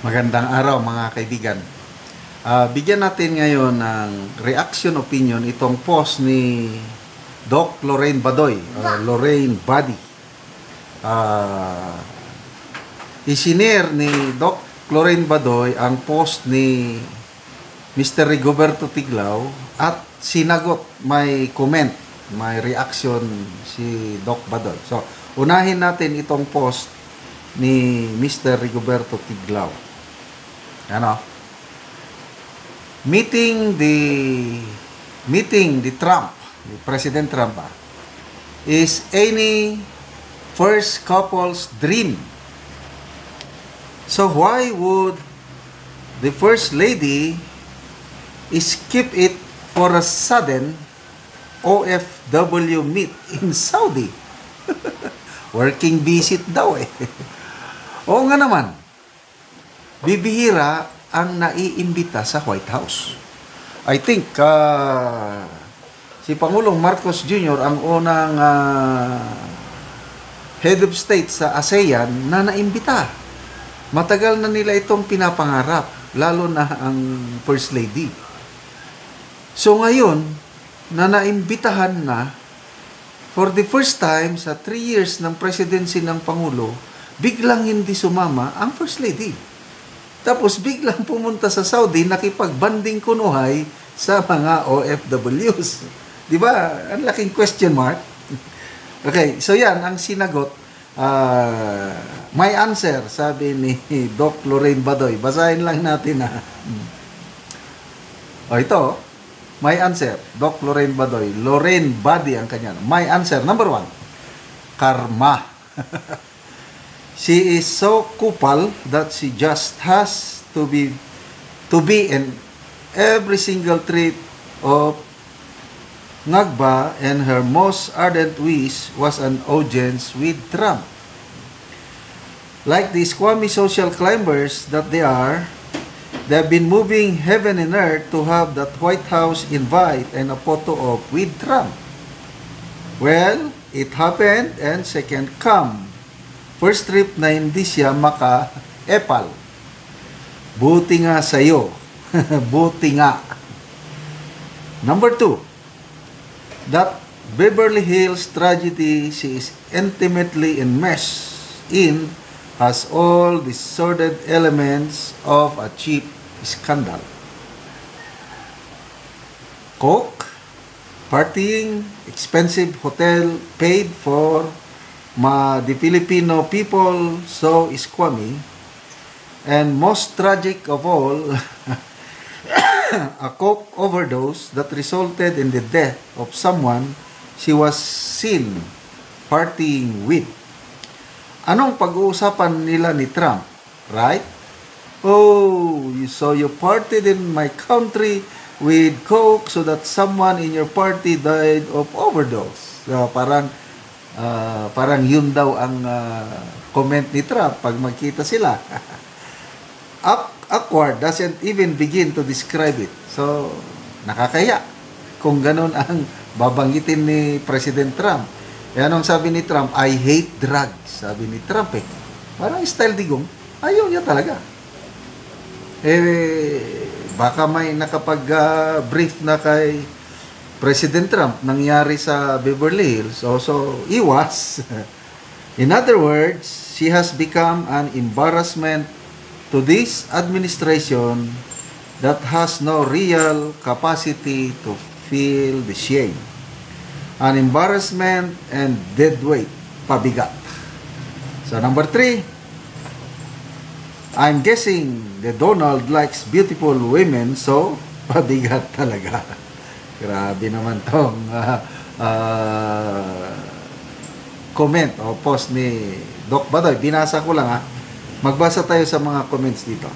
Magandang araw mga kaibigan. Bigyan natin ngayon ng reaction opinion itong post ni Doc Lorraine Badoy, Lorraine Body. Isinare ni Doc Lorraine Badoy ang post ni Mr. Rigoberto Tiglao at sinagot, may comment, may reaction si Doc Badoy. So, unahin natin itong post ni Mr. Rigoberto Tiglao. Ano? Meeting the Trump, the President Trump, is any first couple's dream. So why would the First Lady skip it for a sudden OFW meet in Saudi? Working visit daw eh. Oo nga naman. Bibihira ang naiimbita sa White House. I think si Pangulong Marcos Jr. ang unang head of state sa ASEAN na naimbita. Matagal na nila itong pinapangarap, lalo na ang First Lady. So ngayon, na naimbitahan na, for the first time sa 3 years ng presidency ng Pangulo, biglang hindi sumama ang First Lady. Tapos biglang pumunta sa Saudi, nakipag-banding kunuhay sa mga OFWs. Di ba? Ang laking question mark. Okay, so yan ang sinagot. My answer, sabi ni Doc Lorraine Badoy. Basahin lang natin ha. O ito, my answer, Doc Lorraine Badoy. Lorraine Body ang kanya. My answer, number 1, karma. She is so kupal that she just has to be in every single trip of Ngagba, and her most ardent wish was an audience with Trump. Like the squammy social climbers that they are, they've been moving heaven and earth to have that White House invite and a photo op with Trump. Well, it happened and second come. First trip na hindi siya maka-epal. Buti nga sa'yo. Buti nga. Number 2, that Beverly Hills tragedy she is intimately enmeshed in has all the sordid elements of a cheap scandal. Coke, partying, expensive hotel paid for, the Filipino people so squammy, and most tragic of all, a coke overdose that resulted in the death of someone she was seen partying with. Anong pag-uusapan nila ni Trump, right? Oh, so you partied in my country with coke so that someone in your party died of overdose. So, parang yun daw ang comment ni Trump pag magkita sila. Awkward doesn't even begin to describe it. So, nakakaya kung ganun ang babanggitin ni President Trump. E anong sabi ni Trump? I hate drugs. Sabi ni Trump eh. Parang style digong. Ayaw niya talaga. Baka may nakapag-brief na kay President Trump nangyari sa Beverly Hills, also iwas. In other words, she has become an embarrassment to this administration that has no real capacity to feel the shame. An embarrassment and dead weight, pabigat. So number 3, I'm guessing that Donald likes beautiful women, so pabigat talaga. Grabe naman tong comment o post ni Doc Badoy. Binasa ko lang ha. Magbasa tayo sa mga comments dito.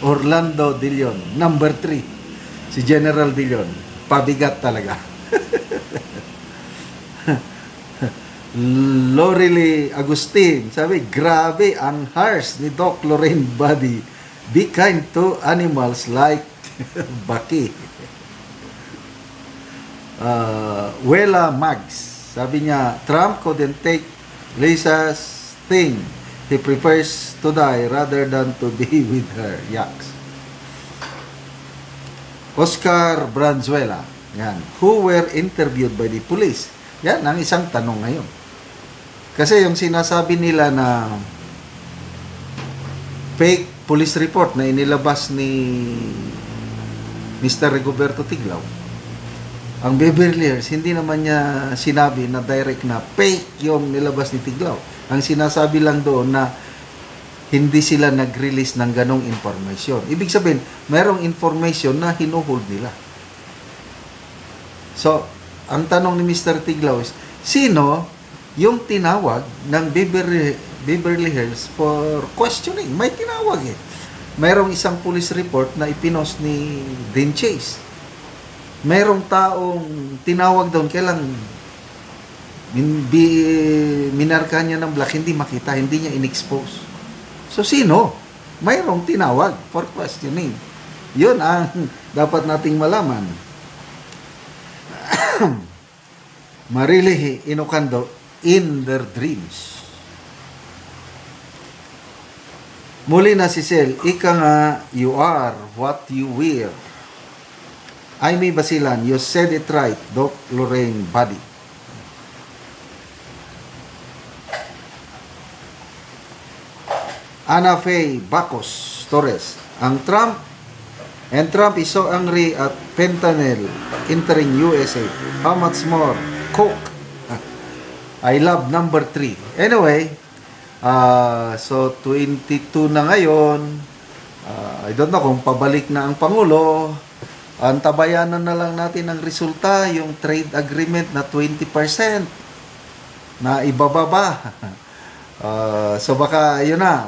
Orlando De Leon, number 3. Si General De Leon, pabigat talaga. Lorely Agustin, sabi, grabe ang harsh ni Doc Lorraine Body. Be kind to animals like Baki. Wela Mags, sabi niya, Trump couldn't take Lisa's thing he prefers to die rather than to be with her. Yaks. Oscar Branzuela, yan, who were interviewed by the police. Yan ang isang tanong ngayon. Kasi yung sinasabi nila na fake police report na inilabas ni Mr. Rigoberto Tiglao, ang Beverly Hills, hindi naman niya sinabi na direct na fake yung nilabas ni Tiglao. Ang sinasabi lang doon na hindi sila nag-release ng ganong information. Ibig sabihin, mayroong information na hinuhold nila. So, ang tanong ni Mr. Tiglao is, sino yung tinawag ng Beverly Hills for questioning? May tinawag eh. Mayroong isang police report na ipinost ni Dean Chase. Mayroong taong tinawag doon, kailang minarka niya ng black, hindi makita, hindi niya in-expose. So, sino? Mayroong tinawag for questioning. Yun ang dapat nating malaman. Marilihi Inokando in their dreams. Muli na si Sel, ika nga, you are what you wear. Aimee Basilan, you said it right, Doc Lorraine Buddy. Ana Faye Bacos Torres, Trump is so angry at fentanyl entering USA. How much more? Coke. I love number 3. Anyway, so 22 na ngayon. I don't know kung pabalik na ang Pangulo. Antabayanan na lang natin ang resulta, yung trade agreement na 20% na ibababa. So baka yun na,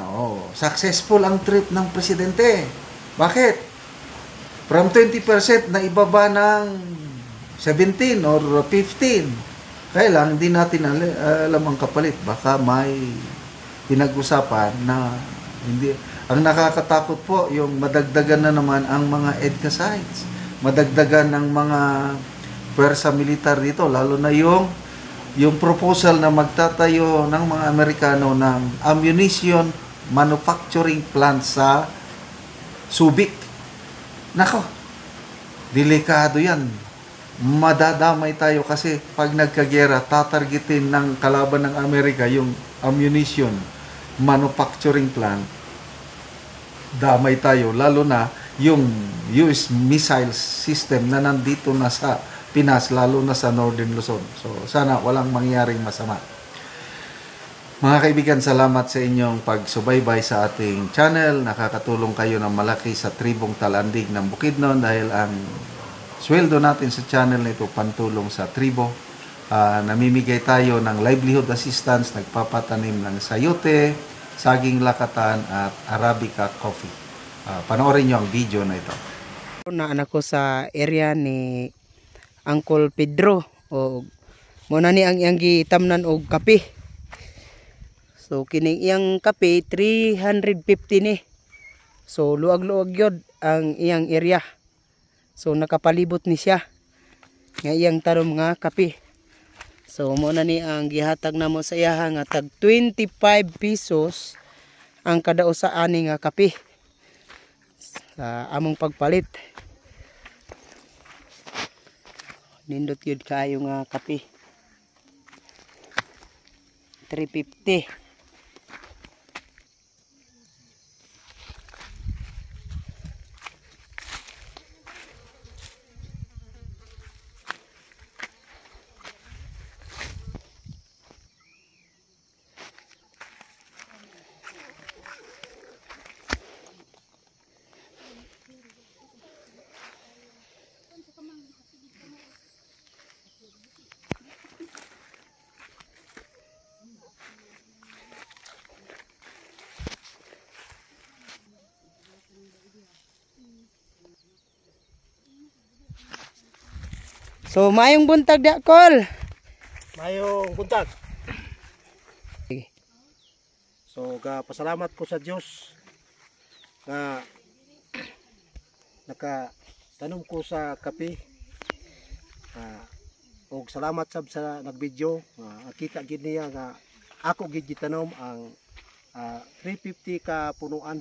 successful ang trip ng presidente. Bakit? From 20% na ibaba ng 17 or 15. Kaya lang, hindi natin alam ang kapalit. Baka may pinag-usapan na hindi. Ang nakakatakot po, yung madagdagan na naman ang mga EDCA sites. Madagdagan ng mga pwersa militar dito, lalo na yung proposal na magtatayo ng mga Amerikano ng ammunition manufacturing plant sa Subic. Nako, delikado yan. Madadamay tayo kasi pag nagkagera, tatargetin ng kalaban ng Amerika yung ammunition manufacturing plant. Damay tayo, lalo na yung US missile system na nandito na sa Pinas, lalo na sa Northern Luzon. So, sana walang mangyaring masama. Mga kaibigan, salamat sa inyong pagsubaybay sa ating channel. Nakakatulong kayo ng malaki sa tribong Talandig ng Bukidnon dahil ang sweldo natin sa channel na ito pantulong sa tribo. Namimigay tayo ng livelihood assistance, nagpapatanim ng sayote, saging lakatan at Arabica coffee. Panoorin nyo ang video na ito. Na anak ko sa area ni Uncle Pedro o muna ni ang iyang gitamnan og kape. So kining iyang kape 350 ni. So luag-luag gyud ang iyang area. So nakapalibot ni siya nga iyang tanom nga kape. So muna ni ang gihatag namo sa iya nga tag 25 pesos ang kada usa ani nga kape. Sa among pagpalit. Nindot yun kayo nga kape. 350. So mayong buntag da kol. Mayong buntag. So pasalamat ko sa Dios nga nakatanom ko sa kape. Og salamat sab sa nagvideo. Nakita gid niya nga ako gid gitanom ang 350 ka punuan.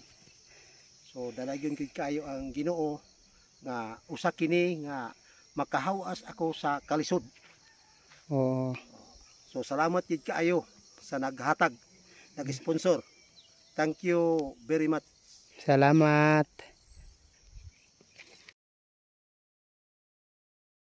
So dalagyon gid kayo ang Ginoo nga usa kini nga makahawas ako sa kalisod. Oo. So salamat gid kaayo sa naghatag, nag-sponsor. Thank you very much. Salamat.